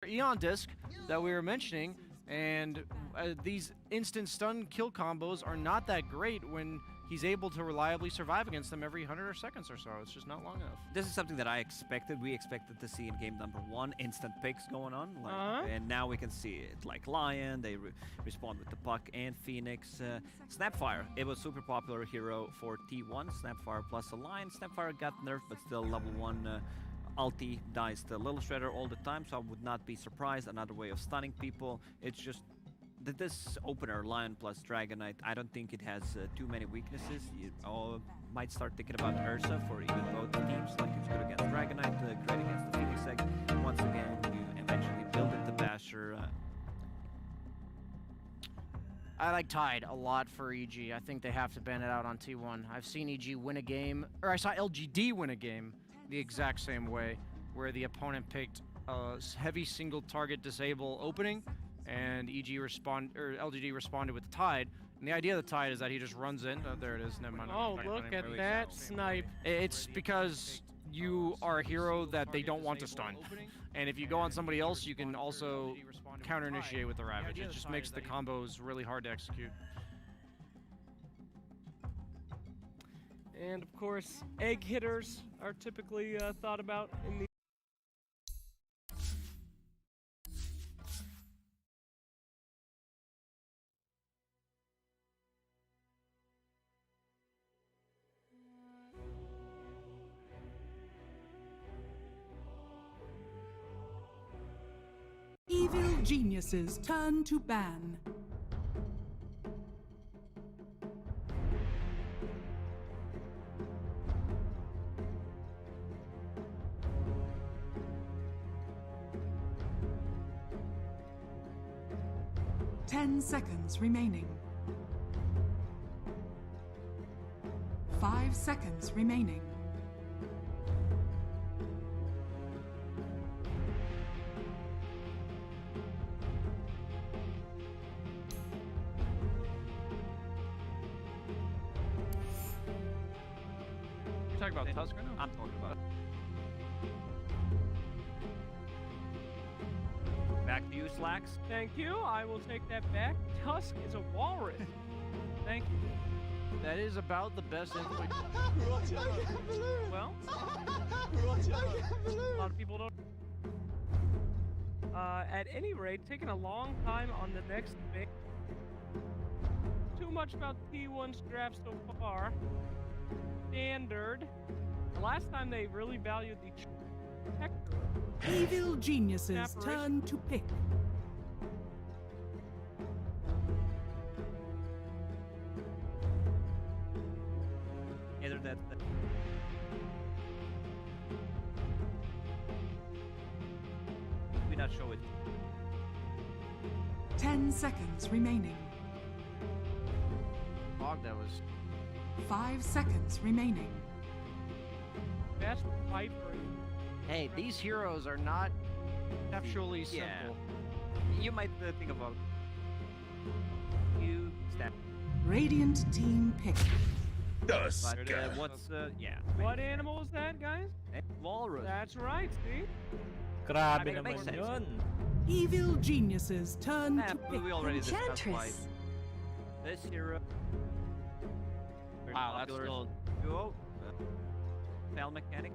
Eon Disc that we were mentioning, and these instant stun kill combos are not that great when he's able to reliably survive against them every 100 seconds or so. It's just not long enough. This is something that I expected. We expected to see in game number 1, instant picks going on. And now we can see it. Like Lion, they respond with the Puck and Phoenix. Snapfire, it was super popular hero for T1. Snapfire plus a Lion. Snapfire got nerfed, but still level 1 ulti dies the Little Shredder all the time, so I would not be surprised. Another way of stunning people. It's just this opener, Lion plus Dragonite, I don't think it has too many weaknesses. You might start thinking about Ursa for even both teams, like it's good against Dragonite, great against the Phoenix egg. Once again, you eventually build it to Basher. I like Tide a lot for EG. I think they have to ban it out on T1. I've seen EG win a game, or I saw LGD win a game the exact same way, where the opponent picked a heavy single target disable opening, and LGD responded with the Tide. And the idea of the Tide is that he just runs in. Oh, there it is. Never mind. Oh, look at that snipe. It's because you are a hero that they don't want to stun. And if you go on somebody else, you can also counter-initiate with the Ravage. It just makes the combos really hard to execute. And of course, egg hitters are typically thought about in the Evil geniuses turn to ban. Ten seconds remaining. 5 seconds remaining. You're talking about Tusk right now? I'm talking about back to you, Slacks. Thank you. I will take that back. Tusk is a walrus. Thank you. That is about the best info. Well, a lot of people don't. At any rate, taking a long time on the next pick. Too much about T1's draft so far. Standard. The last time they really valued the protector. Evil geniuses turn to pick. Either that. We not show it. 10 seconds remaining. Fog, that was. 5 seconds remaining. Best Viper. Hey, these heroes are not conceptually simple. Yeah. You might think about you stat. Radiant team pick. But what's yeah? What animal is that, guys? Walrus. That's right, see? Grabe Makes naman sense. yun. Evil geniuses turn to pick. We already discussed why Enchantress. this hero. Wow, that's still. Duo. Fail mechanic.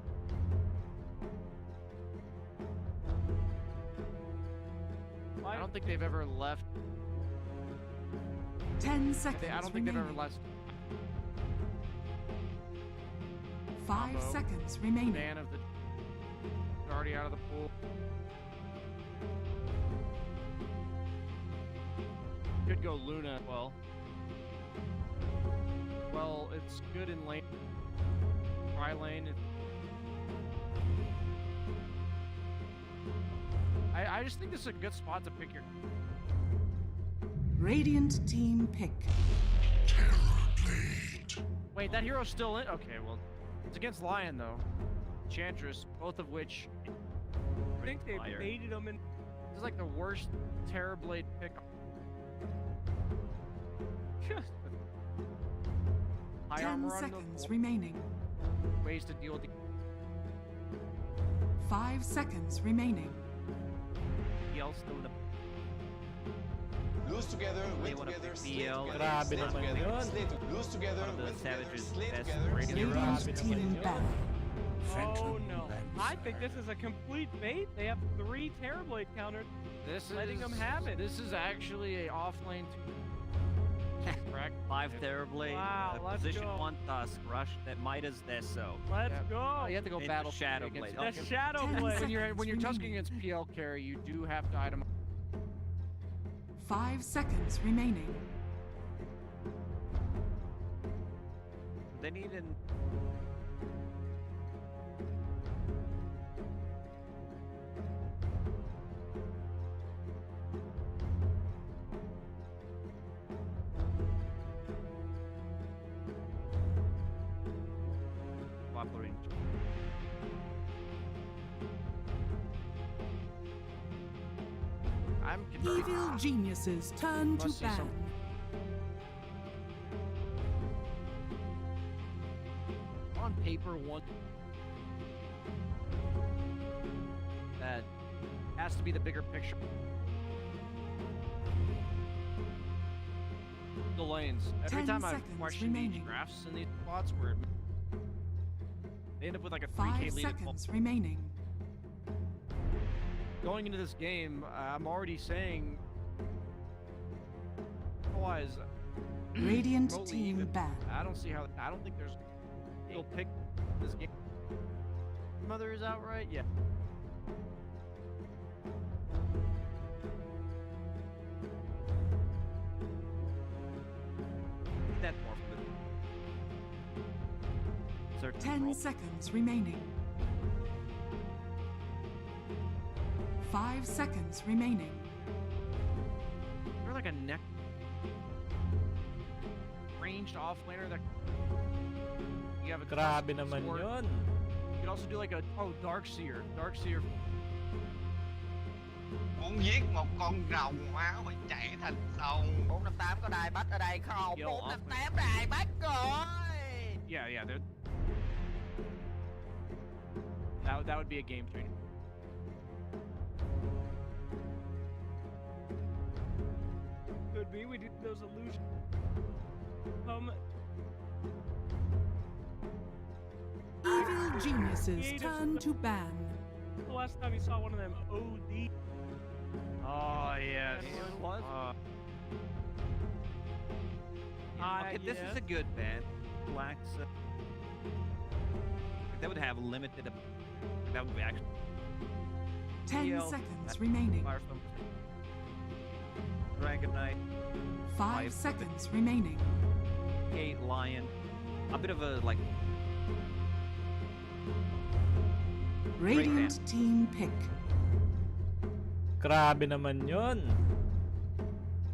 I don't think they've ever left. 10 seconds I don't think they've ever left. 5 combo. seconds remaining. Man of the. They're already out of the pool. Could go Luna. Well, it's good in lane. Try lane. I just think this is a good spot to pick your. Radiant team pick. Wait, that hero's still in? Okay, well, it's against Lion though. Enchantress, both of which. I think they baited them in. This is like the worst Terrorblade pick. Just high 10 armor on seconds the remaining. ways to deal with the. 5 seconds remaining. BL still in the... Lose together, They win want to together, play slay BL. together, Grabe slay naman together, yun. slay together. Lose together, One of the win together, Savage's slay best together, radio slay Radiant together. team ban. Oh no. I think this is a complete bait. They have 3 Terrorblade counters. This Letting is, them have it. This is actually a off lane. Correct. 5 Terrorblade, Wow, let's position go. 1 Tusk, rush that Midas Deso. Let's Yeah. go. Oh, you have to go Into battle Shadow against- Blade. The Okay. Shadow 10 Blade. seconds. When you're tusking remaining. against PL carry, you do have to item. 5 seconds remaining. They need an... Waffle range. I'm confused. Evil geniuses turn to Must see ban. some- On paper, one that has to be the bigger picture. The lanes. Every 10 time I've seconds watched remaining. these drafts in these spots where they end up with like a 3K 5 lead. at seconds remaining. Going into this game, I'm already saying. Otherwise, Radiant remotely team even. ban. I don't see how. I don't think there's. He'll pick this game. Mother is out, right? Yeah. That more from the... Certain 10 role. seconds remaining. 5 seconds remaining. You're like a neck ranged offlaner that you have a Grabe custom naman sword. yun. You could also do like a Dark Seer. Muốn giết một con rồng máu mà chạy thành sông. 458 có đài bắt ở đây không? Yo, 458 đài bắt rồi. Yeah. That would be a game changer. Could be. We did those illusions. Evil geniuses Creative turn to ban. The last time you saw one of them OD. Oh yes. It was? Okay, this is a good ban. Blacks. They would have limited. That would be actually 10 PL. seconds remaining. Firestorm. Dragon Knight, 5 seconds remaining. Gate Lion. A bit of a like. Radiant team pick. Grabe naman yun.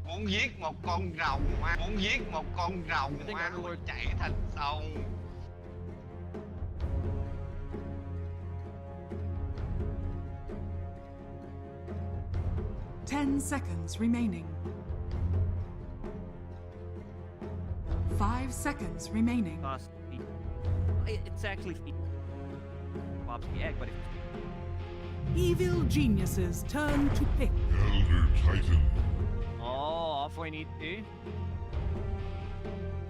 Muốn giết một con rồng máu. Muốn giết một con rồng máu mà chạy thành sông. Ten seconds remaining. 5 seconds remaining. Cost. It's actually Bob's the egg, but if Evil geniuses turn to pick. Elder Titan. Oh, offlane ET.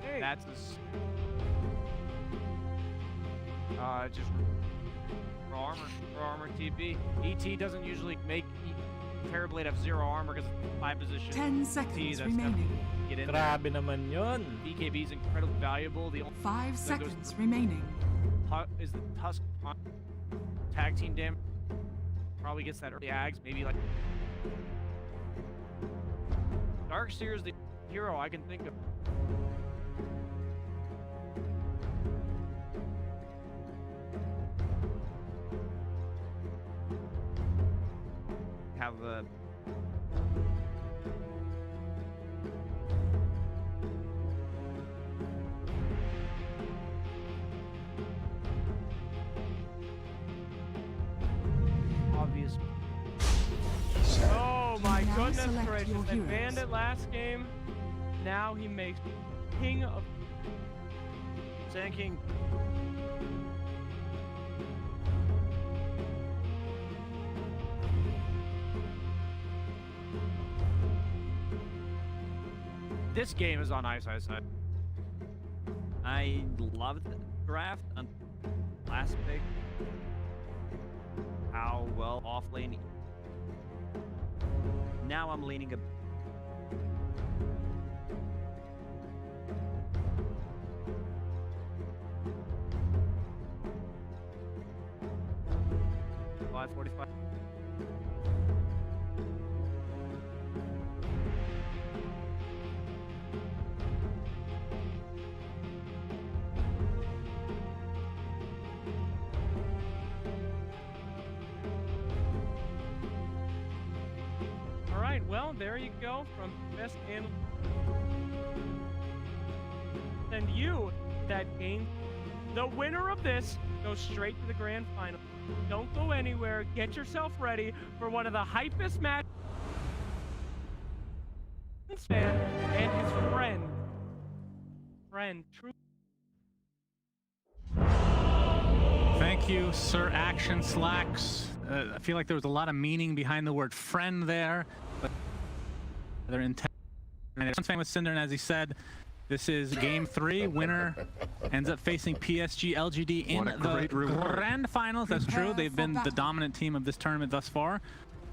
Hey. That's just raw armor TP. ET doesn't usually make Terrorblade have 0 armor because it's 5 position. 10 ET, seconds that's remaining. Get in there. Grabe naman yun. BKB is incredibly valuable. The only 5 goes seconds through. remaining. is the Tusk tag team damage. Probably gets that early Ags, maybe like Dark Seer is the hero I can think of. have a Obvious. Oh my Now goodness select gracious. your They heroes. banned it last game. Now he makes King of... Sand King. This game is on ice. I loved draft and last pick. How well off lane. Now I'm leaning a. $5.45. All right, well, there you go from best and you that game. The winner of this goes straight to the grand final. Don't go anywhere. Get yourself ready for one of the hypest matches. And his friend, true. Thank you, Sir Action Slacks. I feel like there was a lot of meaning behind the word friend there, but they're intent. Fan with Cinder, and as he said, this is game 3. Winner ends up facing PSG.LGD in the grand finals. That's true. They've been the dominant team of this tournament thus far,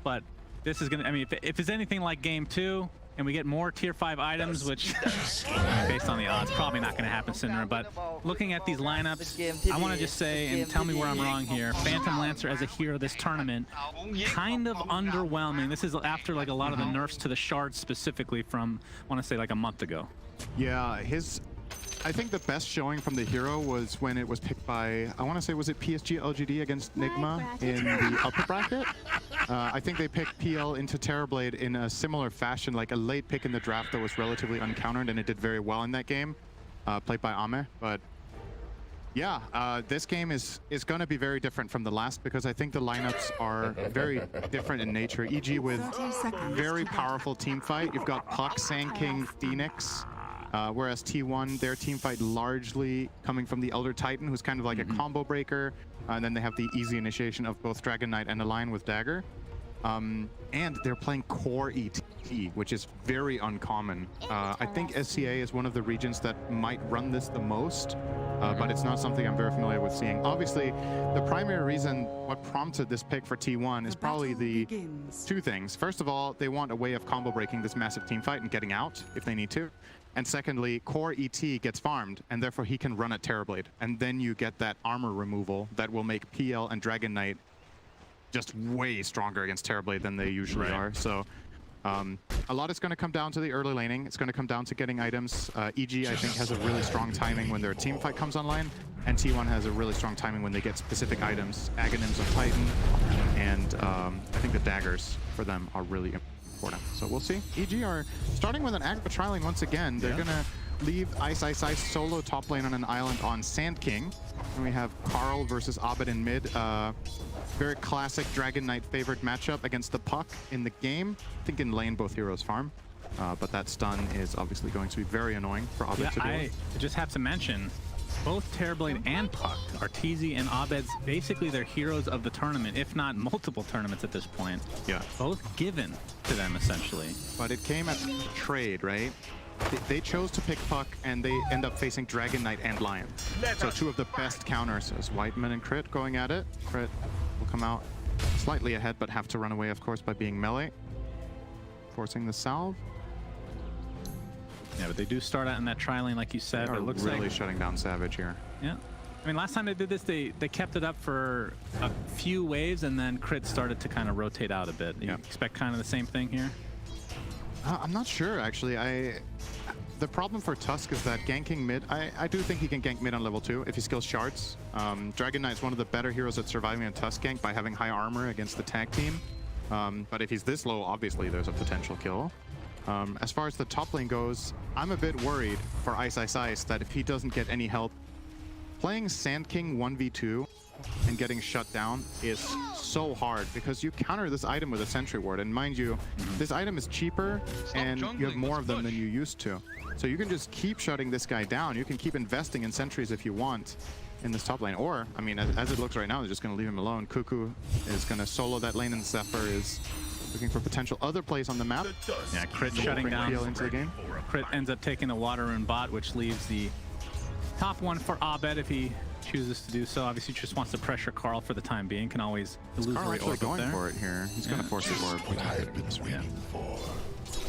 but this is gonna. I mean, if it's anything like game 2, and we get more tier 5 items, which, based on the odds, probably not going to happen, Cinder. But looking at these lineups, I want to just say, and tell me where I'm wrong here, Phantom Lancer as a hero this tournament, kind of underwhelming. This is after like a lot of the nerfs to the shards specifically from, I want to say like a month ago. Yeah, I think the best showing from the hero was when it was picked by, I want to say, was it PSG.LGD against Nigma in the upper bracket? I think they picked PL into Terrorblade in a similar fashion, like a late pick in the draft that was relatively uncountered, and it did very well in that game, played by Ame. But yeah, this game is going to be very different from the last because I think the lineups are very different in nature. E.g. with very powerful team fight. You've got Puck, Sand King, Phoenix. Whereas T1, their team fight largely coming from the Elder Titan, who's kind of like a combo breaker. And then they have the easy initiation of both Dragon Knight and Align with Dagger. And they're playing core ET, which is very uncommon. I think SCA is one of the regions that might run this the most, but it's not something I'm very familiar with seeing. Obviously, the primary reason what prompted this pick for T1 is probably the two things. First of all, they want a way of combo breaking this massive team fight and getting out if they need to. And secondly, core ET gets farmed, and therefore he can run at Terrorblade. And then you get that armor removal that will make PL and Dragon Knight just way stronger against Terrorblade than they usually are. So a lot is going to come down to the early laning. It's going to come down to getting items. EG, I think, has a really strong timing when their team fight comes online. And T1 has a really strong timing when they get specific items. Aghanims of Titan, and I think the daggers for them are really important. So we'll see. EG are starting with an aggro trialing once again. They're gonna leave Ice solo top lane on an island on Sand King. And we have Carl versus Abed in mid. Very classic Dragon Knight favored matchup against the Puck in the game. I think in lane both heroes farm. But that stun is obviously going to be very annoying for Abed to do. I just have to mention, both Terrorblade and Puck are TZ and Abed's basically their heroes of the tournament, if not multiple tournaments at this point. Yeah. Both given to them, essentially. But it came at trade, right? They chose to pick Puck, and they end up facing Dragon Knight and Lion. So two of the best counters as Whiteman and Crit going at it. Crit will come out slightly ahead, but have to run away, of course, by being melee. Forcing the salve. Yeah, but they do start out in that tri lane, like you said. But it looks really like shutting down Savage here. Yeah. I mean, last time they did this, they kept it up for a few waves, and then Crit started to kind of rotate out a bit. You expect kind of the same thing here? I'm not sure, actually. The problem for Tusk is that ganking mid, I do think he can gank mid on level 2 if he skills shards. Dragon Knight is one of the better heroes at surviving a Tusk gank by having high armor against the tag team. But if he's this low, obviously there's a potential kill. As far as the top lane goes, I'm a bit worried for Ice that if he doesn't get any help, playing Sand King 1v2 and getting shut down is so hard because you counter this item with a Sentry Ward, and mind you, this item is cheaper and you have more of them than you used to. So you can just keep shutting this guy down. You can keep investing in sentries if you want in this top lane, or, I mean, as it looks right now, they're just going to leave him alone. Cuckoo is going to solo that lane, and Zephyr is looking for potential other plays on the map. Yeah, Crit shutting down. PL into the game. Crit ends up taking the Water Rune bot, which leaves the top one for Abed if he chooses to do so. Obviously, just wants to pressure Carl for the time being. Can always Carl illusory actually orb going there. for it here. He's going to force the orb. Yeah.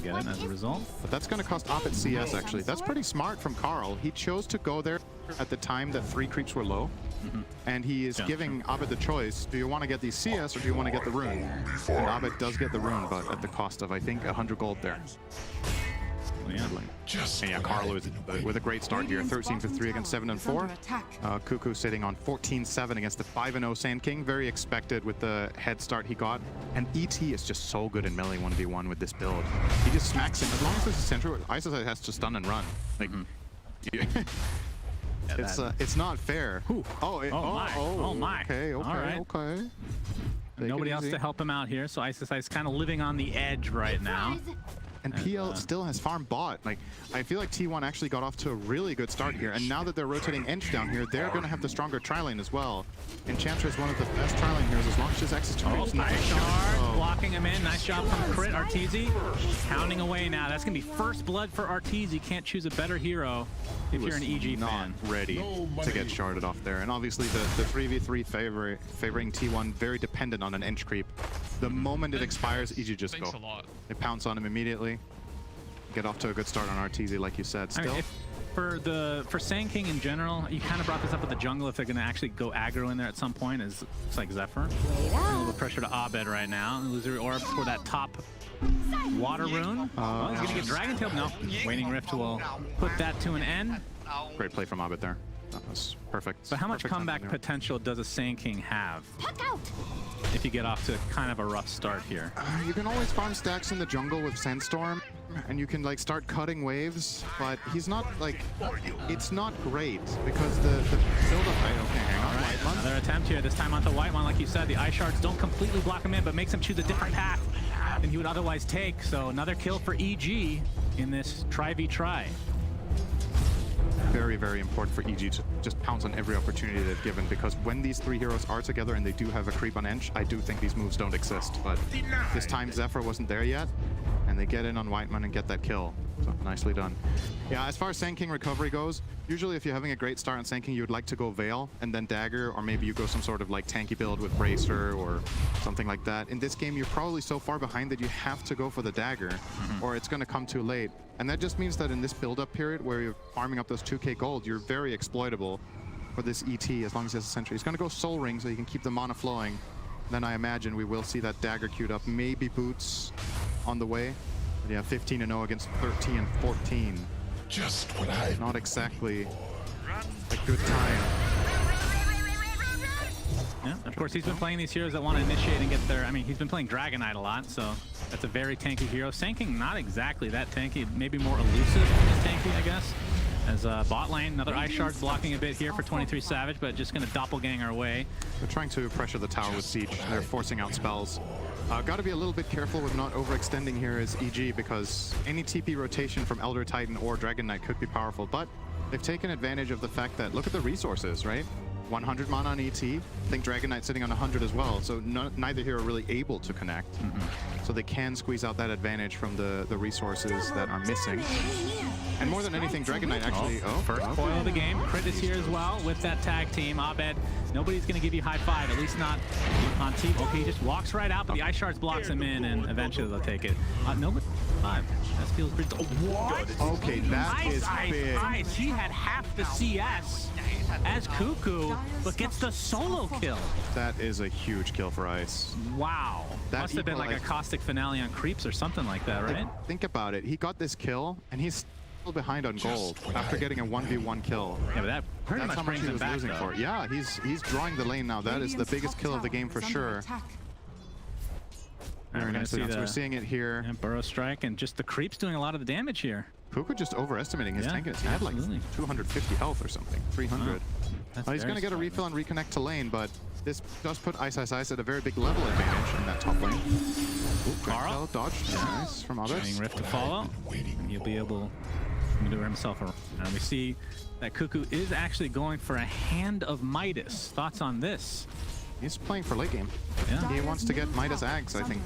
Get it as a result. But that's going to cost Abed CS, actually. That's pretty smart from Carl. He chose to go there at the time that 3 creeps were low. And he is giving Abed the choice, do you want to get these CS or do you want to get the rune? And Abed does get the rune, but at the cost of, I think, 100 gold there. Yeah. And yeah, Carl with a great start here. 13 for 3 against 7 and 4. Cuckoo sitting on 14-7 against the 5-0 Sand King. Very expected with the head start he got. And ET is just so good in melee 1v1 with this build. He just smacks him. As long as there's a center, Isosite has to stun and run. Like, it's not fair. Oh my. Okay. All right. Okay. Nobody else to help him out here, so Isosite's kind of living on the edge right now. And PL still has farm bot. Like, I feel like T1 actually got off to a really good start here. And now that they're rotating Ench down here, they're going to have the stronger tri-lane as well. Enchanter is one of the best tri-lane heroes as long as his execution. Nice shard, blocking him in. Nice job from Crit. Arteezy pounding away now. That's going to be first blood for Arteezy. Can't choose a better hero if you're an EG fan. Ready to get sharded off there. And obviously the 3v3 favoring T1, very dependent on an Ench creep. The moment it expires, EG just go. They pounce on him immediately. Get off to a good start on Arteezy, like you said. Still, for Sand King in general, you kind of brought this up with the jungle. If they're going to actually go aggro in there at some point, it's like Zephyr. A little pressure to Abed right now. Illusory orb for that top Water Rune. Well, he's going to get Dragon Tail. No, Waning Rift will put that to an end. great play from Abed there. That was perfect. But how much comeback potential does a Sand King have if you get off to kind of a rough start here? You can always farm stacks in the jungle with Sandstorm, and you can like start cutting waves, but he's not like, it's not great because the build-up, okay, hang on, White One. Another attempt here, this time onto White One. Like you said, the Ice Shards don't completely block him in, but makes him choose a different path than he would otherwise take. So another kill for EG in this try-v-try. Very, very important for EG to just pounce on every opportunity they've given, because when these three heroes are together and they do have a creep on Ench, I do think these moves don't exist. But this time Zephyr wasn't there yet, and they get in on Whiteman and get that kill. So nicely done. Yeah, as far as Sand King recovery goes, usually if you're having a great start on Sand King, you would like to go Veil and then Dagger, or maybe you go some sort of like tanky build with Bracer or something like that. In this game, you're probably so far behind that you have to go for the Dagger, or it's going to come too late. And that just means that in this build-up period where you're farming up those 2k gold, you're very exploitable for this ET as long as he has a sentry. He's going to go Soul Ring so you can keep the mana flowing. Then I imagine we will see that Dagger queued up, maybe Boots on the way. But yeah, 15-0 against 13 and 14. Just what I not exactly a good time. Yeah, of course, he's been playing these heroes that want to initiate and get their... I mean, he's been playing Dragon Knight a lot, so that's a very tanky hero. Sand King, not exactly that tanky, maybe more elusive than tanky, I guess. As bot lane, another Ice Shard blocking a bit here for 23 Savage, but just going to doppelganger away. They're trying to pressure the tower with Siege. They're forcing out spells. Got to be a little bit careful with not overextending here as EG, because any TP rotation from Elder Titan or Dragon Knight could be powerful, but they've taken advantage of the fact that, look at the resources, right? 100 mana on ET. I think Dragon Knight sitting on 100 as well, so neither hero really able to connect. So they can squeeze out that advantage from the resources that are missing. And more than anything, Dragon Knight actually... First foil of the game. Crit is here as well with that tag team. Abed, nobody's going to give you high five, at least not on team. Okay, he just walks right out, but the Ice Shards blocks him in, and eventually they'll take it. Nobody... Five. That feels pretty... What? Okay, that is big. Ice. He had half the CS as Cuckoo, but gets the solo kill. That is a huge kill for Ice. Wow. That must have been like a caustic finale on creeps or something like that, right? Think about it. He got this kill, and he's still behind on gold after getting a 1v1 kill. Yeah, but that pretty much brings him back, though. Yeah, he's drawing the lane now. That is the biggest kill of the game for sure. Very nicely done. So we're seeing it here. And Burrow Strike, and just the creeps doing a lot of the damage here. Puka just overestimating his tankiness. He had like 250 health or something, 300. Well, he's going to get a refill and reconnect to lane, but this does put Ice at a very big level advantage in that top lane. Carl dodge, nice from Abed. Rift to follow, and he'll be able to maneuver himself around. And we see that Cuckoo is actually going for a Hand of Midas. Thoughts on this? He's playing for late game. Yeah. He wants to get Midas Ags, I think.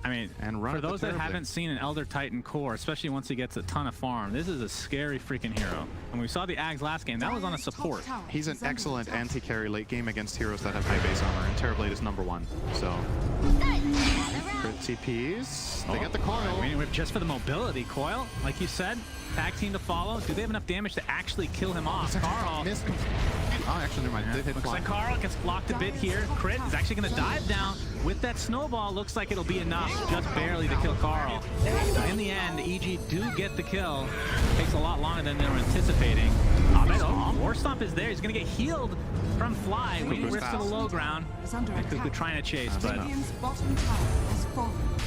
I mean, And run for at the those that terribly. haven't seen an Elder Titan core, especially once he gets a ton of farm, this is a scary freaking hero. When we saw the Ags last game, that was on a support. He's an excellent anti-carry late game against heroes that have high base armor, and Terrorblade is #1. So, crit CPs. They get the coil. I mean, just for the mobility, Coil, like you said, tag team to follow. Do they have enough damage to actually kill him off? Carl. Missed. Oh, actually, never mind. Did hit Looks fly. like Carl gets blocked a bit here. Crit is actually going to dive down with that snowball. Looks like it'll be enough, just barely to kill Carl. But in the end, EG do get the kill. Takes a lot longer than they were anticipating. War Stomp is there. He's going to get healed from Fly. Waiting risk to the low ground. And Cuckoo trying to chase, but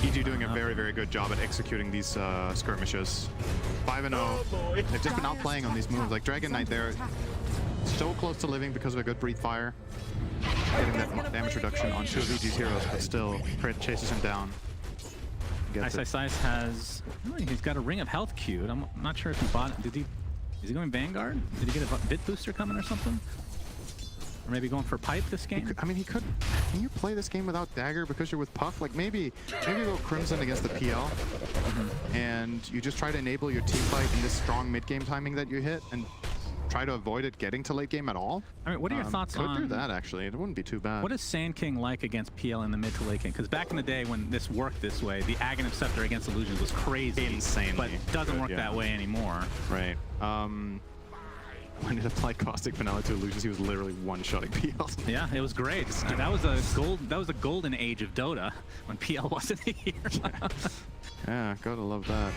EG doing a very, very good job at executing these skirmishes. 5-0. They've just been outplaying on these moves. Like Dragon Knight, they're so close to living because of a good breathe fire. Getting that damage reduction on 2 of EG's heroes, but still, Crit chases him down. Gets it. Ice has, he's got a Ring of Health queued. I'm not sure if he bought it. Is he going Vanguard? Did he get a bit booster coming or something? Or maybe going for Pipe this game? I mean, he could. Can you play this game without Dagger because you're with Puff? Like maybe go Crimson against the PL, and you just try to enable your team fight in this strong mid game timing that you hit, and try to avoid it getting to late game at all. I mean, what are your thoughts on? Could do that actually. It wouldn't be too bad. What is Sand King like against PL in the mid to late game? Because back in the day when this worked this way, the Aghanim Scepter against Illusions was crazy, insanely, but it doesn't work that way anymore. Right. When it applied Caustic Vanilla to Illusions, he was literally one-shotting PL. Yeah, it was great. That was a golden age of Dota when PL wasn't here. Yeah, gotta love that.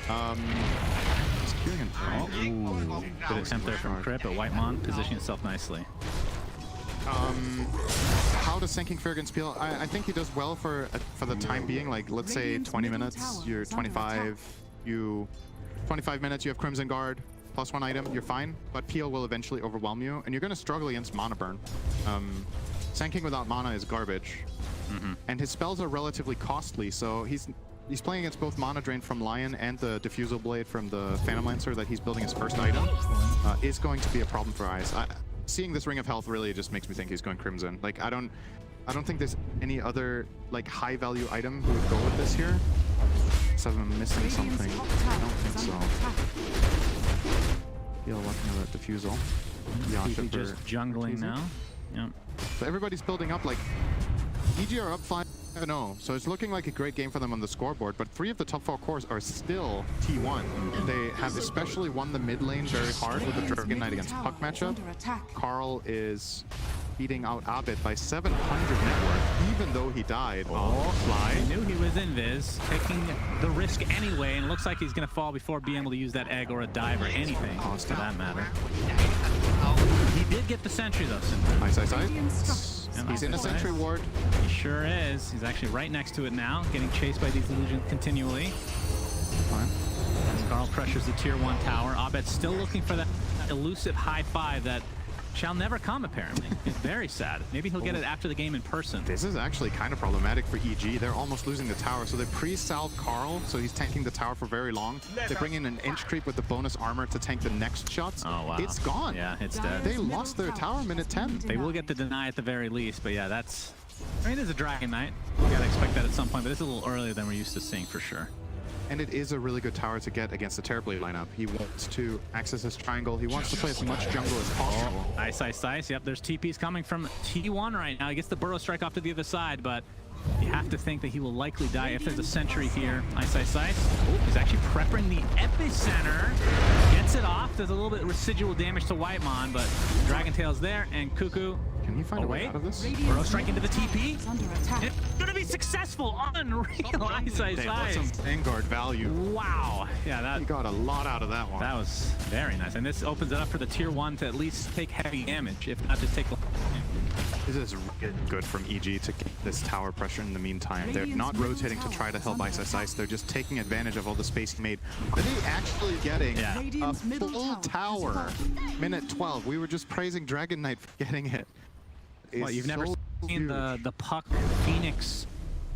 Just queuing in. Good attempt there from Crip, but Whitemon positioning itself nicely. How does Sand King fare against PL? I think he does well for the time being. Like, let's say 20 minutes, you're 25, 25 minutes, you have Crimson Guard, +1 item, you're fine, but PL will eventually overwhelm you, and you're going to struggle against Mana Burn. Sand King without mana is garbage, and his spells are relatively costly, so he's playing against both Mana Drain from Lion and the Diffusal Blade from the Phantom Lancer that he's building his first item is going to be a problem for Ice. Seeing this Ring of Health really just makes me think he's going Crimson. Like, I don't think there's any other like high-value item who would go with this here. So I'm missing something. I don't think so. Yeah, working on that Diffusal. Yasha just jungling now. Yep. So everybody's building up. Like, EG are up 5-0, so it's looking like a great game for them on the scoreboard, but 3 of the top 4 cores are still T1. They have especially won the mid lane very hard with the Dragon Knight against Puck matchup. Carl is beating out Abed by 700 net worth, even though he died. Fly. He knew he was invis, taking the risk anyway, and it looks like he's going to fall before being able to use that egg or a dive or anything, for that matter. He did get the sentry though, Cinder. Ice. He's in a sentry ward. He sure is. He's actually right next to it now, getting chased by these illusions continually. Fine. As Carl pressures the tier 1 tower. Abed's still looking for that elusive high 5 that shall never come, apparently. It's very sad. Maybe he'll get it after the game in person. This is actually kind of problematic for EG. They're almost losing the tower, so they pre-salve Carl, so he's tanking the tower for very long. They bring in an inch creep with the bonus armor to tank the next shots. Oh, wow. It's gone. Yeah, it's dead. They lost their tower minute 10. They will get the deny at the very least, but yeah, that's... I mean, it is a Dragon Knight. You gotta expect that at some point, but it's a little earlier than we're used to seeing for sure. And it is a really good tower to get against the Terrorblade lineup. He wants to access his triangle. He wants to play as much jungle as possible. Ice. Yep, there's TPs coming from T1 right now. He gets the Burrow Strike off to the other side, but you have to think that he will likely die if there's a sentry here. Ice. Oh, he's actually prepping the epicenter. Gets it off. Does a little bit of residual damage to Whitemon, but Dragon Tail's there, and Cuckoo. Can he find a way out of this? Burrow Strike into the TP. It's gonna be successful. Unreal. Ice. That's some Vanguard value. Wow. Yeah, he got a lot out of that one. That was very nice. And this opens it up for the tier 1 to at least take heavy damage, if not just take... This is really good from EG to get this tower pressure in the meantime. They're not rotating to try to help Ice. They're just taking advantage of all the space he made. Are they actually getting a full tower? Minute 12. We were just praising Dragon Knight for getting it. Well, you've never seen the Puck Phoenix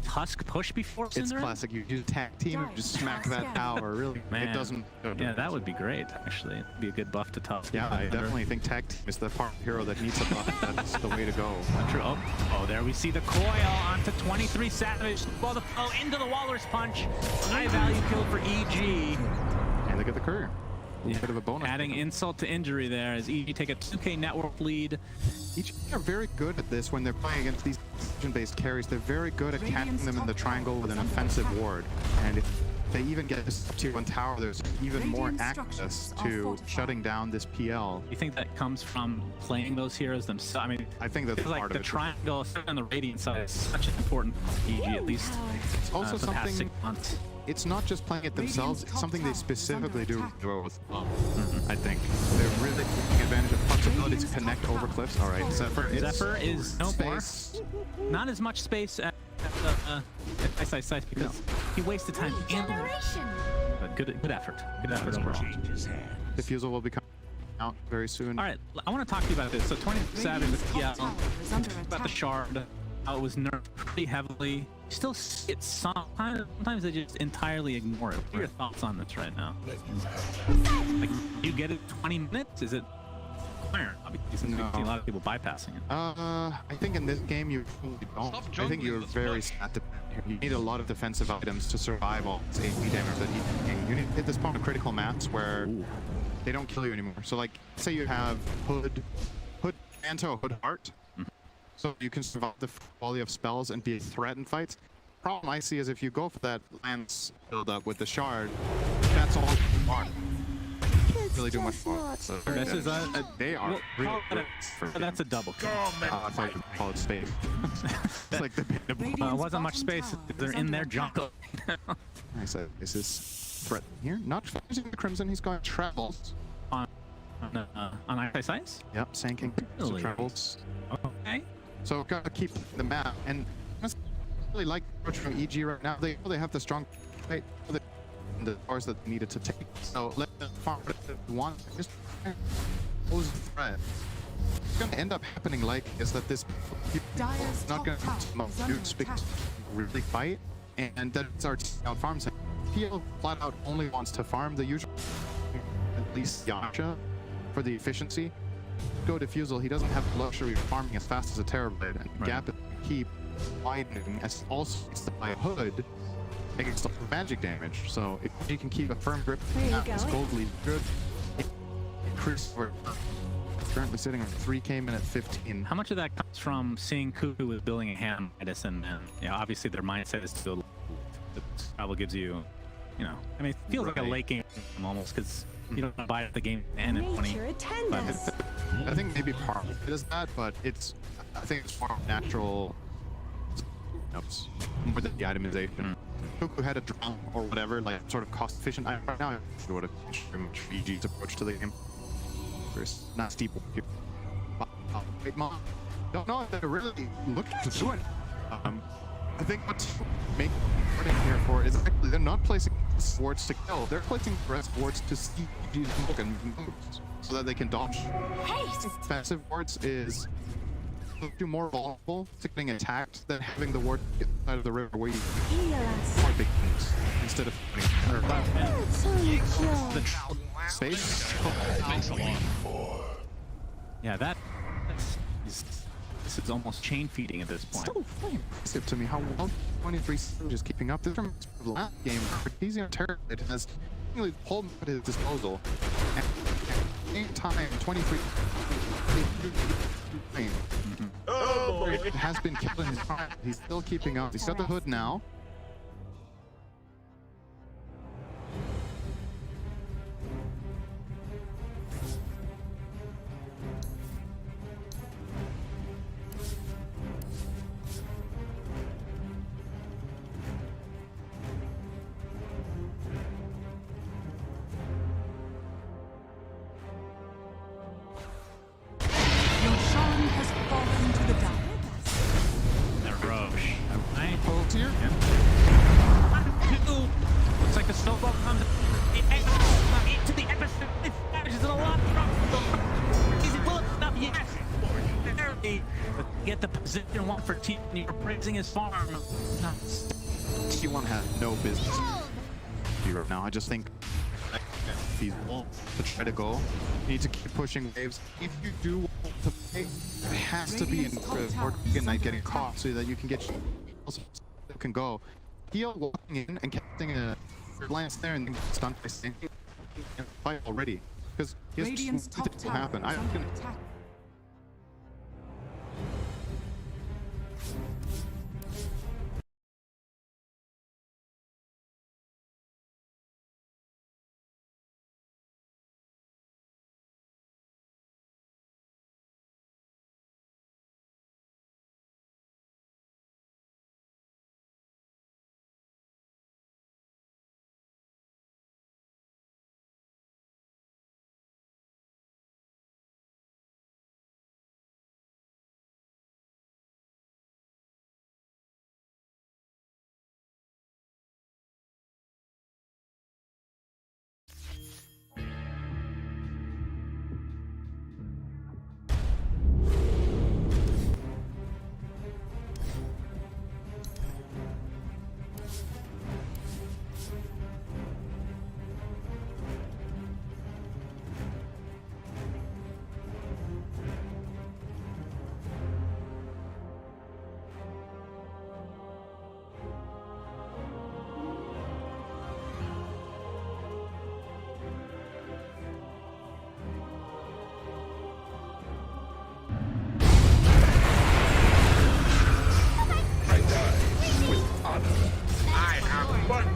Tusk push before It's Synderen? classic. You do tag team and just smack that tower. Really, Man. it doesn't. Yeah, that would be great, actually. It'd be a good buff to Tusk. Yeah, I definitely think tag team is the part of the hero that needs a buff. That's the way to go. True. Oh, there we see the coil onto 23 Savage. Well, the flow into the Walrus Punch. High value kill for EG. And look at the career. A little bit of a bonus. Adding insult to injury there as EG take a 2K network lead. Each are very good at this when they're playing against these position-based carries. They're very good at catching them in the triangle with an offensive ward. And if they even get this tier 1 tower, there's even more access to shutting down this PL. You think that comes from playing those heroes themselves? I mean, I think that's like part the of it. triangle, especially on the Radiant side, is such an important EG, at least It's also for the past 6 something. months. It's not just playing it themselves, it's something they specifically do with I think. They're really taking advantage of Puck's ability to connect over cliffs. All right, Zephyr Is no more. space. Not as much space at Ice because he wasted time in there. But good effort. Good effort overall. Diffusal will be coming out very soon. All right, I want to talk to you about this. So 20 Savage with PL, about the shard, how it was nerfed pretty heavily. You still see it sometimes they just entirely ignore it. What are your thoughts on this right now? Like, you get it 20 minutes? Is it iron? Obviously, No. we see a lot of people bypassing it. I think in this game you probably don't. I think you're very stat dependent. You need a lot of defensive items to survive all this AP damage that he's taking. You need to hit this point of critical maps where they don't kill you anymore. So like, say you have Hood Manto, Hood Heart. So you can survive the quality of spells and be a threat in fights. Problem I see is if you go for that Lance build up with the shard, that's all you are. Really do much more. So This is they are really good. that's a double kill. I thought you call it space. It's like the Wasn't much space. They're in their jungle. I said, is this threat here? Not using the Crimson, he's going travels. on Ice? Yep, sinking. So Really? travels. Okay. So gotta keep the map, and I really like the approach from EG right now. They have the strong fight, the cars that they needed to take. So let them farm one, just pose the threat. What's gonna end up happening like is that this Dire's not gonna top tower is under attack. really fight, and that starts out farms. PL flat out only wants to farm the usual, at least Yasha, for the efficiency. Go Diffusal, he doesn't have the luxury of farming as fast as a Terrorblade, and the gap is keep widening as also it's the Hood against the magic damage. So if he can keep a firm grip, his gold lead good. Chris, we're currently sitting on 3K minute 15. How much of that comes from seeing Cuckoo with building a hand medicine, and obviously their mindset is to the travel gives you, I mean, it feels like a late game almost because you don't buy it at the game and in 20. I think maybe part of it is that, but I think it's more natural, more than the itemization. Cuckoo had a drum or whatever, like sort of cost efficient item right now. I would have very much EG's approach to the game. There's not steep here. Wait, Mom. Don't know if they're really looking to do it. I think what's making it here for is actually they're not placing swords to kill. They're placing swords to see EG's smoke and moves so that they can dodge. Defensive wards is too more vulnerable to getting attacked than having the ward get side of the river where you more big things instead of the space. Yeah, this is almost chain feeding at this point. Still very impressive to me how well 23 Savage is keeping up. This reminds me of the last game. He's on Terror. It has really pulled at his disposal. And at the same time, 23 it has been killing his time. He's still keeping up. He's got the Hood now. Here. Looks like the snowball comes into the episode. Savages in a lot of trouble. Is it well enough? Yes. 3, but get the position 1 for T1. You're praising his farm. T1 has no business here right now. I just think it's feasible to try to go. You need to keep pushing waves. If you do want to play, it has to be in or Night getting caught so that you can get can go. Heal walking in and casting a glance there and then stunned by standing and fight already. Because Radiant's top will tower happen. is under attack.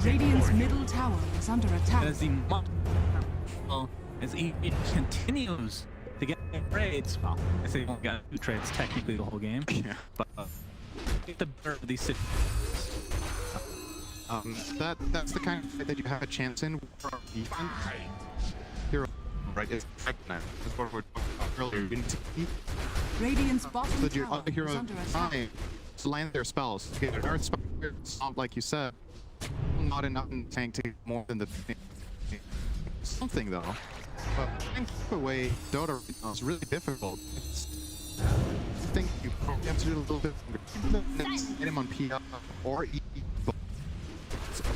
Radiant's middle tower is under attack. As he continues to get trades. Well, I say he only got 2 trades technically the whole game. Yeah. But get the better of these situations. That's the kind of fight that you have a chance in for defense. Hero, right? It's that's what we're talking about earlier. You need to keep Radiant's bottom that your tower other is hero under attack. time to land their spells. Get an earth spell, stomp, like you said. Not enough in the tank to get more than the something though. But keep away Dota right now is really difficult. I think you have to do a little bit longer. Get him on PL or E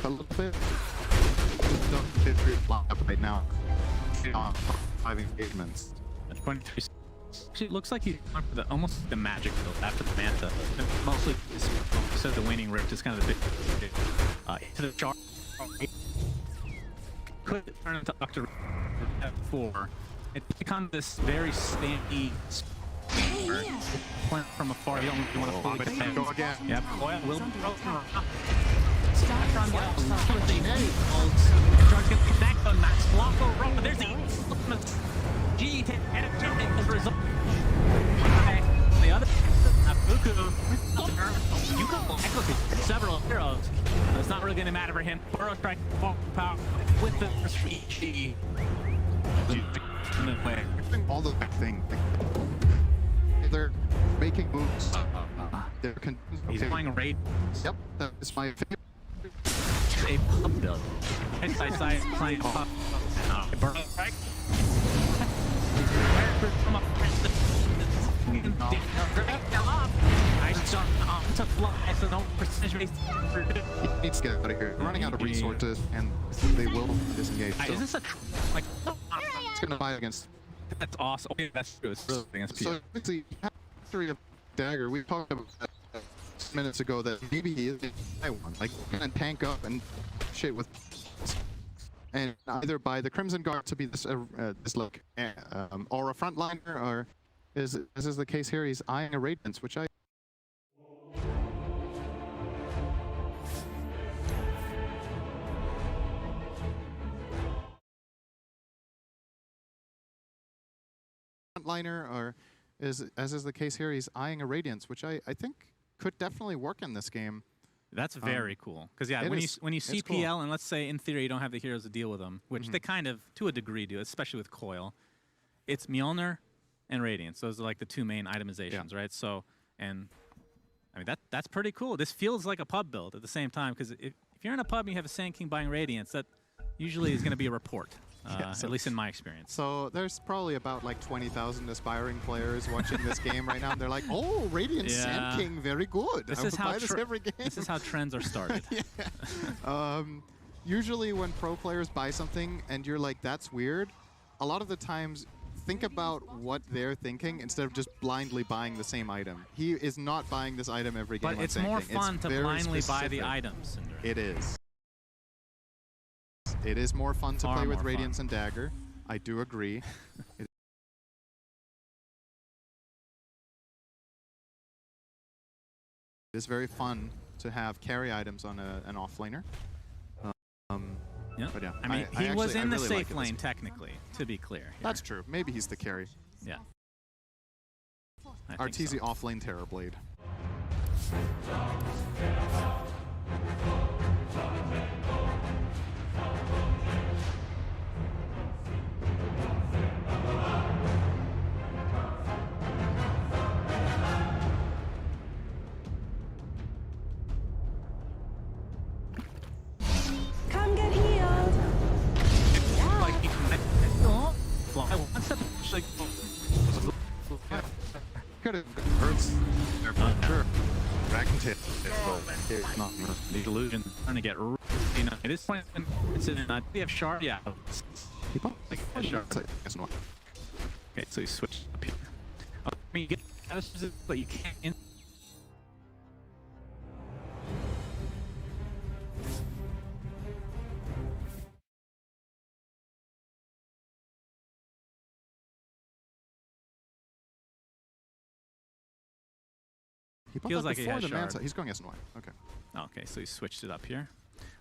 a little bit. Just don't fit your lineup right now. On 5 engagements. At 23. Actually, it looks like he's going for almost the magic build after the Manta. And mostly, so the waning rift is kind of the big to the chart. Could turn into Octo 4. It becomes this very standy point from afar. You don't really want to fully defend. Go again. Yep. Boy, will connect on Max Flocko Road. There's the G to edit the result. The other Nabuku, you can echo several heroes. It's not really going to matter for him. Burrow strike power with the G. All the thing. They're making moves. They're He's playing a raid. Yep, that is my favorite. A pub build. Side playing pub. Burrow strike. To fly, so no precision. He needs to get out of here. They're running out of resources, and they will disengage. So Is this a like? it's gonna fight against. That's awesome. Okay, that's true. It's against So basically, history of Dagger. We talked about that minutes ago that maybe he is I one like gonna tank up and shit with, and either by the Crimson Guard to be this like or a frontliner, or as is the case here, he's eyeing a Radiance, which I. Frontliner, or as is the case here, he's eyeing a Radiance, which I think could definitely work in this game. That's very cool. Because yeah, when you CPL, cool. And let's say in theory you don't have the heroes to deal with them, which they kind of to a degree do, especially with Coil. It's Mjolnir and Radiance. Those are like the 2 main itemizations, right? So, and I mean that's pretty cool. This feels like a pub build at the same time, because if you're in a pub and you have a Sand King buying Radiance, that usually is going to be a report. at least in my experience. So there's probably about like 20,000 aspiring players watching this game right now, and they're like, "Oh, Radiant Sand King, very good. This I is would how buy this every game." This is how trends are started. Usually when pro players buy something and you're like, "That's weird," a lot of the times think about what they're thinking instead of just blindly buying the same item. He is not buying this item every game. But on it's Sand more King. fun to very blindly buy the specific. items, Cinder. It is. It is more fun to Far play with more Radiance fun. and Dagger. I do agree. It is very fun to have carry items on an offlaner. Yeah. But yeah, I mean, he was in the really safe like lane, technically, to be clear. Here. That's true. Maybe he's the carry. Yeah. I think Arteezy so. offlane Terrorblade. Come get healed. Like, he fly one step, like, Could have hurts. Sure. Dragon Tail. It's not the illusion trying to get, you know, it is playing. It's in. We have Shard. Yeah. Keep up. Like a Shard. Yes, no. Okay, so you switch up here. I mean, you get statuses, but you can't. He bought Feels that like he before has the Shard. Manta. He's going SNY. Okay. Okay, so he switched it up here.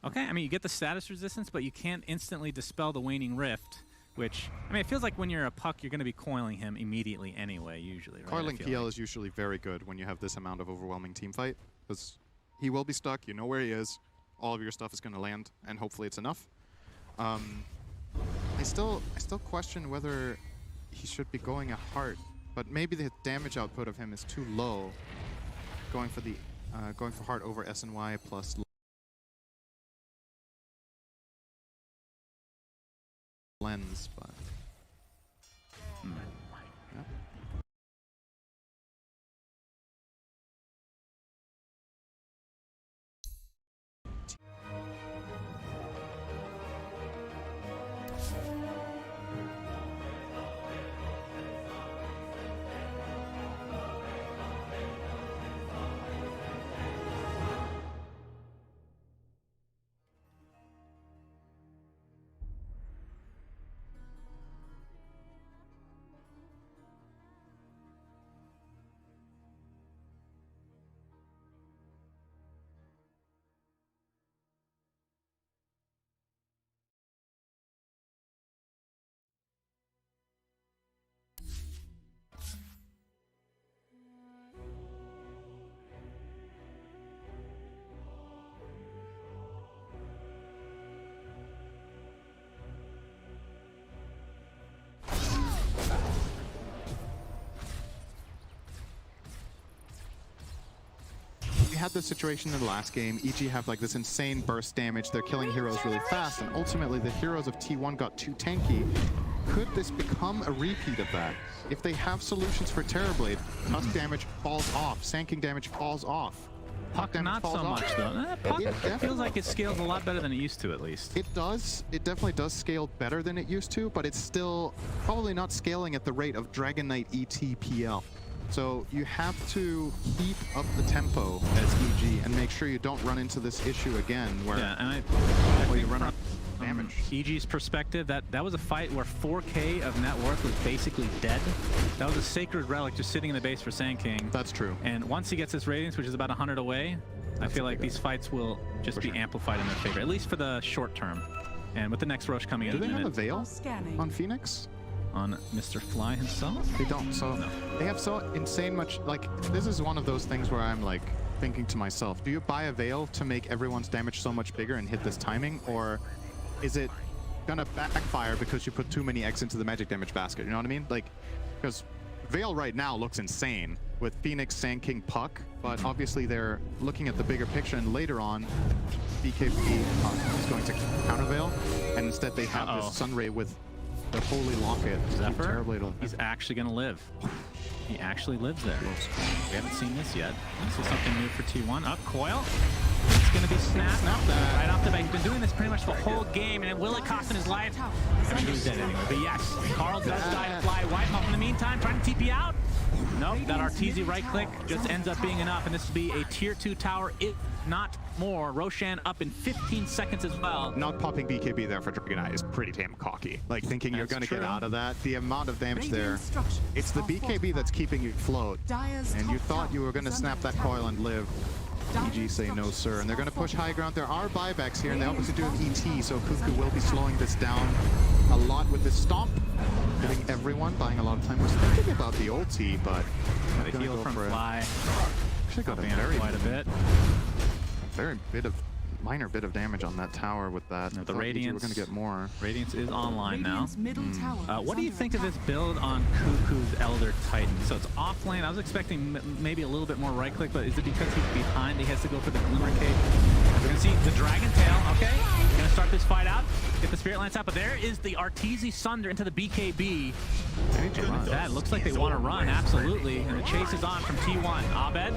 Okay, I mean, you get the status resistance, but you can't instantly dispel the Waning Rift, which, I mean, it feels like when you're a puck, you're going to be coiling him immediately anyway, usually, right? Coiling I feel PL like. is usually very good when you have this amount of overwhelming team fight, because he will be stuck, you know where he is, all of your stuff is going to land, and hopefully it's enough. I still question whether he should be going a heart, but maybe the damage output of him is too low, going for heart over SNY plus lens, but yeah. We had this situation in the last game. EG have like this insane burst damage. They're killing heroes really fast, and ultimately the heroes of T1 got too tanky. Could this become a repeat of that? If they have solutions for Terrorblade, Tusk damage falls off, Sand King damage falls off. Puck damage not falls so off. much, though. Puck It feels like it scales a lot better than it used to, at least. It does. It definitely does scale better than it used to, but it's still probably not scaling at the rate of Dragon Knight ETPL. So you have to keep up the tempo as EG and make sure you don't run into this issue again where Yeah, and I you think run out from of damage. EG's perspective, that was a fight where 4K of net worth was basically dead. That was a sacred relic just sitting in the base for Sand King. That's true. And once he gets his radiance, which is about 100 away, I feel like these fights will just be amplified in their favor, at least for the short term. And with the next Roche coming in Do a they have a minute veil Scanning. on Phoenix? on Mr. Fly himself. They don't. So they have so insane much, like, this is one of those things where I'm like thinking to myself, do you buy a veil to make everyone's damage so much bigger and hit this timing, or is it gonna backfire because you put too many eggs into the magic damage basket? You know what I mean? Like, because Veil right now looks insane with Phoenix, Sand King, Puck, but obviously they're looking at the bigger picture, and later on BKB is going to counter Veil, and instead they have this Sunray with the Holy Locket. Zephyr, Terribly he's actually going to live. He actually lives there. We haven't seen this yet. This is something new for T1. Up, Coil. It's going to be snapped right off the bat. He's been doing this pretty much the whole game, and will it cost him his life? I mean, he's dead anyway. But yes, Carl does die to fly. Wipe off in the meantime, trying to TP out. Nope, that Arteezy right click just ends up being enough, and this will be a tier 2 tower, if not more. Roshan up in 15 seconds as well. Not popping BKB there for Dragon Eye is pretty damn cocky. Like, thinking you're going to get out of that. The amount of damage there. It's the BKB that's keeping you afloat. And you thought you were going to snap that coil and live. EG say no, sir. And they're going to push high ground. There are buybacks here, and they obviously do have ET, so Cuckoo will be slowing this down a lot with this stomp. Hitting everyone, buying a lot of time. Was thinking about the ulti, but The heal from Fly. Actually got quite a bit. Very minor bit of damage on that tower with that. The Radiance. We're going to get more. Radiance is online now. What do you think of this attack. build on Cuckoo's Elder Titan? So it's off lane. I was expecting maybe a little bit more right click, but is it because he's behind? He has to go for the Glimmer Cape. We're going to see the Dragon Tail. Okay, going to start this fight out. Get the Spirit Lance out, but there is the Arteezy Sunder into the BKB. That looks like they want to run, absolutely. And the chase is on from T1. Abed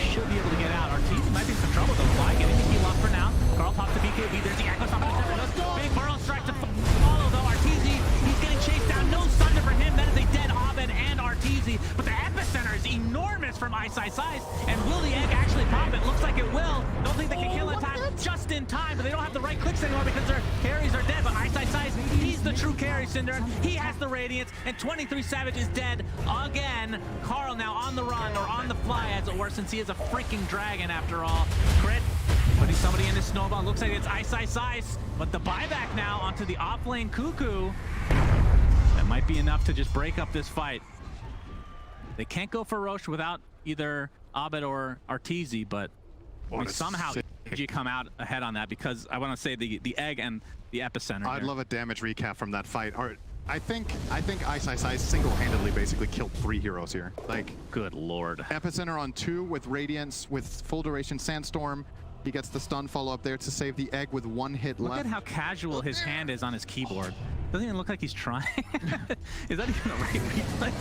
should be able to get out. Arteezy might be in some trouble though. Fly getting the heal up for now. Carl pops the BKB. There's the Echo Stomp. Big Burrow strike to follow though. Arteezy, he's getting chased down. No Sunder for him. That is a dead Abed and Arteezy. But the epicenter is enormous from Ice. And will the egg actually pop it? Looks like it will. Don't think they can kill in time. Just in time, but they don't have the right clicks anymore because their carries are dead. But Ice, he's the true carry, Cinder. He has the Radiance, and 23 Savage is dead again. Carl now on the run, or on the fly as it were, since he is a freaking dragon after all. Crit, putting somebody in his snowball. Looks like it's Ice. But the buyback now onto the off-lane Cuckoo. That might be enough to just break up this fight. They can't go for Roche without either Abed or Arteezy, but somehow EG come out ahead on that, because I want to say the egg and the epicenter. I'd love a damage recap from that fight. I think Ice single-handedly basically killed 3 heroes here. Like, good lord. Epicenter on 2 with Radiance, with full duration Sandstorm. He gets the stun follow-up there to save the egg with 1 hit left. Look at how casual his hand is on his keyboard. Doesn't even look like he's trying. Is that even a right replay?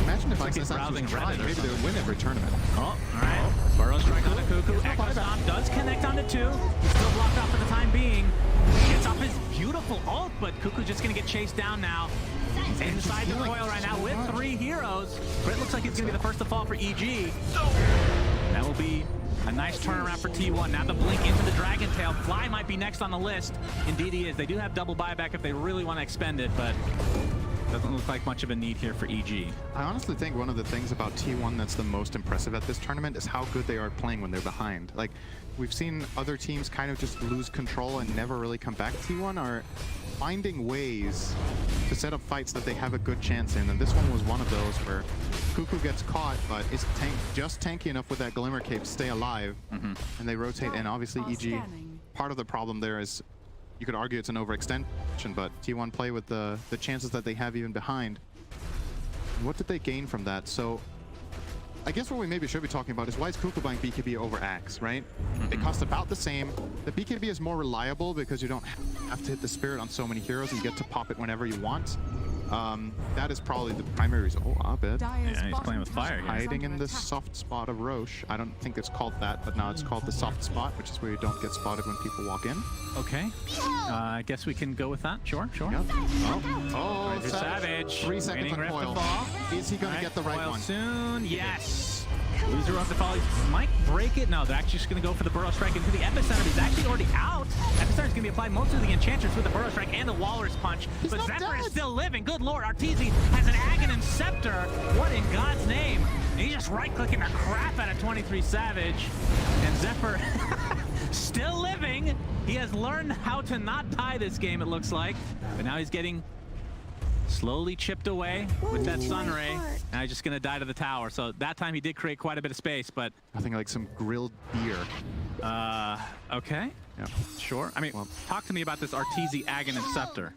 Imagine if like Ice he's browsing was trying. Reddit or Maybe they would win every tournament. Oh, all right. Burrow strike on a Cuckoo. Echo Stomp does connect onto 2. He's still blocked off for the time being. Gets off his beautiful ult, but Cuckoo's just going to get chased down now. He's inside the coil right now with 3 heroes. Crit looks like he's going to be the first to fall for EG. That will be a nice turnaround for T1. Now the blink into the Dragon Tail. Fly might be next on the list. Indeed he is. They do have double buyback if they really want to expend it, but doesn't look like much of a need here for EG. I honestly think one of the things about T1 that's the most impressive at this tournament is how good they are playing when they're behind. Like, we've seen other teams kind of just lose control and never really come back. T1 are finding ways to set up fights that they have a good chance in, and this one was one of those where Cuckoo gets caught, but is just tanky enough with that Glimmer Cape to stay alive, and they rotate, and obviously EG, part of the problem there is, you could argue it's an overextension, but T1 play with the chances that they have even behind. What did they gain from that? So I guess what we maybe should be talking about is why is Cuckoo buying BKB over Axe, right? They cost about the same. The BKB is more reliable because you don't have to hit the Spirit on so many heroes and you get to pop it whenever you want. That is probably the primary reason. Oh, Abed. Yeah, he's playing with fire here. Hiding in the soft spot of Roche. I don't think it's called that, but now it's called the soft spot, which is where you don't get spotted when people walk in. Okay. I guess we can go with that. Sure. Yep. Oh, Savage. 3 seconds on Coil. Is he going to get the right one? Soon. Yes. Loser of the fall. He might break it. No, they're actually just going to go for the Burrow Strike into the Epicenter. He's actually already out. Epicenter's going to be applied mostly to the Enchantress with the Burrow Strike and the Walrus Punch. But Zephyr is still living. Good lord. Arteezy has an Aghanim Scepter. What in God's name? And he's just right-clicking the crap out of 23 Savage. And Zephyr still living. He has learned how to not die this game, it looks like. But now he's getting slowly chipped away with that Sunray. Now he's just going to die to the tower. So that time he did create quite a bit of space, but... Nothing like some grilled beer. Okay. Yeah. Sure. I mean, talk to me about this Arteezy Aghanim Scepter.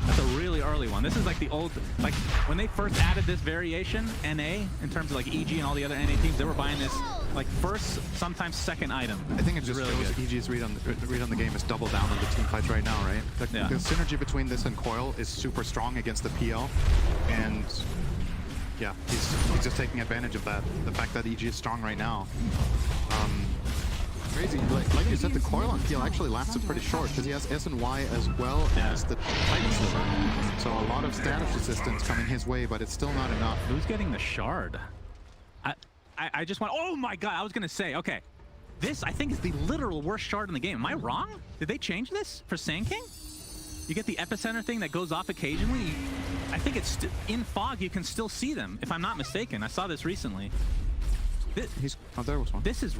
That's a really early one. This is like the old, like when they first added this variation, NA, in terms of like EG and all the other NA teams, they were buying this like first, sometimes second item. I think it just really shows good. EG's read on the game is double down on the team fights right now, right? Yeah. The synergy between this and Coil is super strong against the PL, and yeah, he's just taking advantage of that. The fact that EG is strong right now. Crazy, like you said, the Coil on PL actually lasted pretty short because he has S and Y as well as the Titan Sliver. So a lot of status resistance coming his way, but it's still not enough. Who's getting the shard? I just went, oh my god, I was gonna say, okay, this I think is the literal worst shard in the game. Am I wrong? Did they change this for Sand King? You get the epicenter thing that goes off occasionally. I think it's in fog, you can still see them, if I'm not mistaken. I saw this recently. Oh, there was one. This is,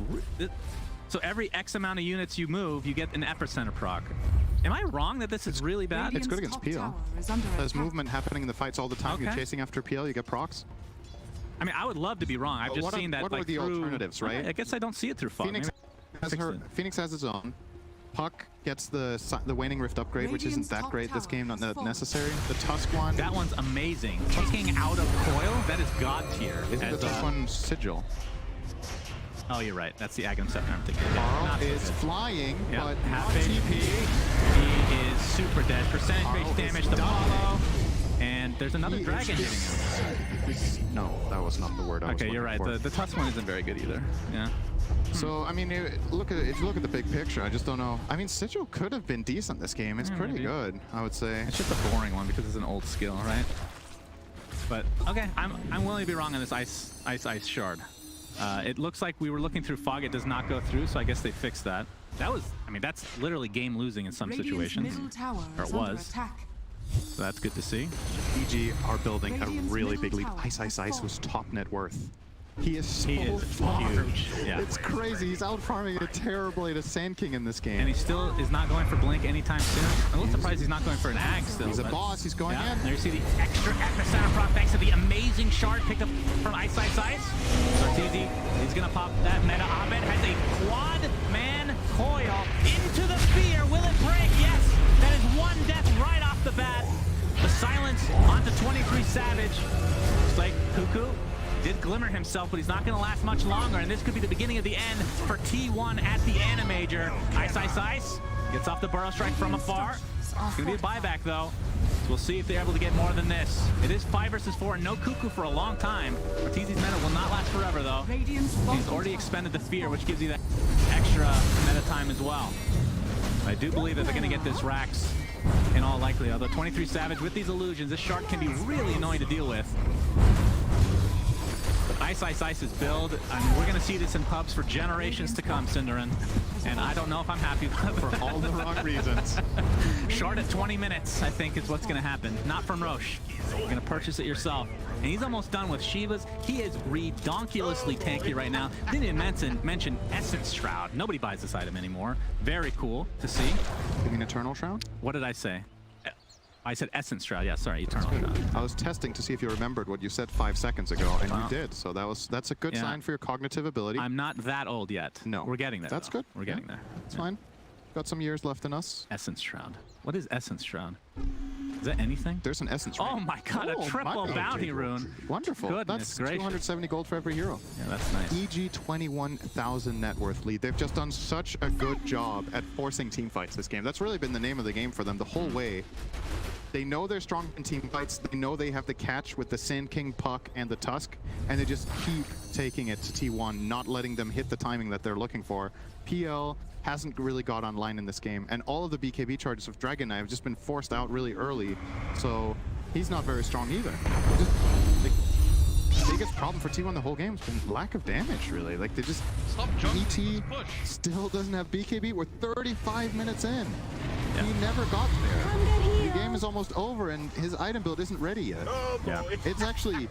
so every X amount of units you move, you get an epicenter proc. Am I wrong that this is really bad? It's good against PL. There's movement happening in the fights all the time. Okay. You're chasing after PL, you get procs. I mean, I would love to be wrong. I've just seen that what like are the through alternatives, right? I guess I don't see it through fog. Phoenix has his own. Puck gets the Waning Rift upgrade, which isn't that great this game, not that necessary. The Tusk one. That one's amazing. Taking out of Coil, that is god tier. Isn't the Tusk one Sigil? Oh, you're right. That's the Agam Scepter I'm thinking. Carl is flying, but half HP. He is super dead. Percentage-based damage to follow. And there's another dragon hitting him. No, that was not the word I was Okay, you're right. for. The Tusk one isn't very good either. Yeah. So, I mean, if you look at the big picture, I just don't know. I mean, Sigil could have been decent this game. It's pretty good, I would say. It's just a boring one because it's an old skill, right? But, okay, I'm willing to be wrong on this ice shard. It looks like we were looking through fog. It does not go through, so I guess they fixed that. That was, I mean, that's literally game losing in some situations. Or it was. So that's good to see. EG are building a really big lead. Ice was top net worth. He is huge. Yeah. It's crazy. He's out farming a terribly to Sand King in this game. And he still is not going for Blink anytime soon. I'm a little surprised he's not going for an Ag still. He's a boss. He's going in. There you see the extra epicenter proc thanks to the amazing shard picked up from Ice. Sartizi, he's going to pop that meta. Abed has a quad man coil into the sphere. Will it break? Yes. That is one death right off the bat. The silence onto 23 Savage. Looks like Cuckoo did glimmer himself, but he's not going to last much longer, and this could be the beginning of the end for T1 at the Animajor. Ice gets off the burrow strike from afar. It's going to be a buyback, though. So we'll see if they're able to get more than this. It is 5 versus 4, and no Cuckoo for a long time. Ortiz's meta will not last forever, though. He's already expended the fear, which gives you that extra meta time as well. I do believe that they're going to get this Rax in all likelihood. Although 23 Savage with these illusions, this shark can be really annoying to deal with. Ice's build, I mean, we're going to see this in pubs for generations to come, Cinderin. And I don't know if I'm happy with it. For all the wrong reasons. Short at 20 minutes, I think, is what's going to happen. Not from Roche. You're going to purchase it yourself. And he's almost done with Shivas. He is redonkulously tanky right now. Didn't even mention Essence Shroud. Nobody buys this item anymore. Very cool to see. You mean Eternal Shroud? What did I say? I said Essence Shroud. Yeah, sorry, Eternal Shroud. I was testing to see if you remembered what you said 5 seconds ago, and you did. So that's a good sign for your cognitive ability. I'm not that old yet. No. We're getting there. That's though. good. We're getting there. It's fine. Got some years left in us. Essence Shroud. What is Essence Shroud? Is that anything? There's an Essence Oh my god, a triple bounty rune. Wonderful. Goodness That's gracious. 270 gold for every hero. Yeah, that's nice. EG 21,000 net worth lead. They've just done such a good job at forcing team fights this game. That's really been the name of the game for them the whole way. They know they're strong in team fights. They know they have the catch with the Sand King, Puck, and the Tusk, and they just keep taking it to T1, not letting them hit the timing that they're looking for. PL hasn't really got online in this game, and all of the BKB charges of Dragon Knight have just been forced out really early, so he's not very strong either. The biggest problem for T1 the whole game has been lack of damage, really. Like, they just... ET still doesn't have BKB. We're 35 minutes in. Yeah. He never got there. The game is almost over, and his item build isn't ready yet. Oh, yeah. It's actually...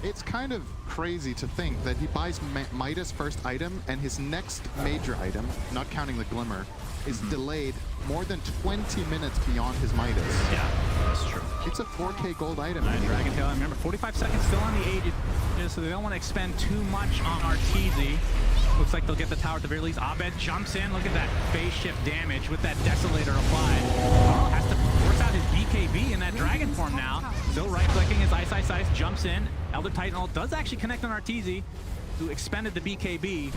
It's kind of crazy to think that he buys Midas first item, and his next major item, not counting the Glimmer, is delayed more than 20 minutes beyond his Midas. Yeah, that's true. It's a 4K gold item. Dragon Tail, remember, 45 seconds still on the Aegis, so they don't want to expend too much on Arteezy. Looks like they'll get the tower at the very least. Abed jumps in. Look at that phase shift damage with that Desolator applied. Carl has to force out his BKB in that dragon form now. Still right-clicking his Ice. Jumps in. Elder Titan ult does actually connect on Arteezy. who expended the BKB,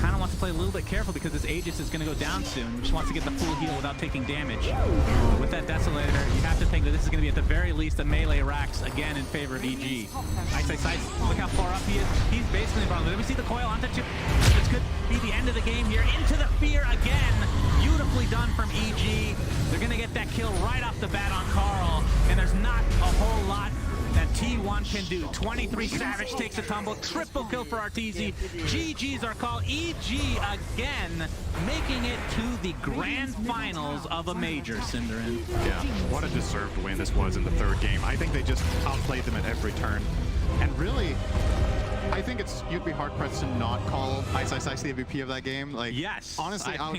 kind of wants to play a little bit careful because this Aegis is going to go down soon. Just wants to get the full heal without taking damage. With that Desolator, you have to think that this is going to be at the very least a melee Rax again in favor of EG. Ice, look how far up he is. He's basically in front of him. Let me see the coil onto two. This could be the end of the game here. Into the fear again. Beautifully done from EG. They're going to get that kill right off the bat on Carl, and there's not a whole lot that T1 can do. 23 Savage takes a tumble, triple kill for Arteezy. GG's our call. EG again making it to the grand finals of a major, Cinderin. Yeah, what a deserved win this was in the third game. I think they just outplayed them at every turn. And really, I think you'd be hard pressed to not call Ice the MVP of that game. Like, yes, honestly, I think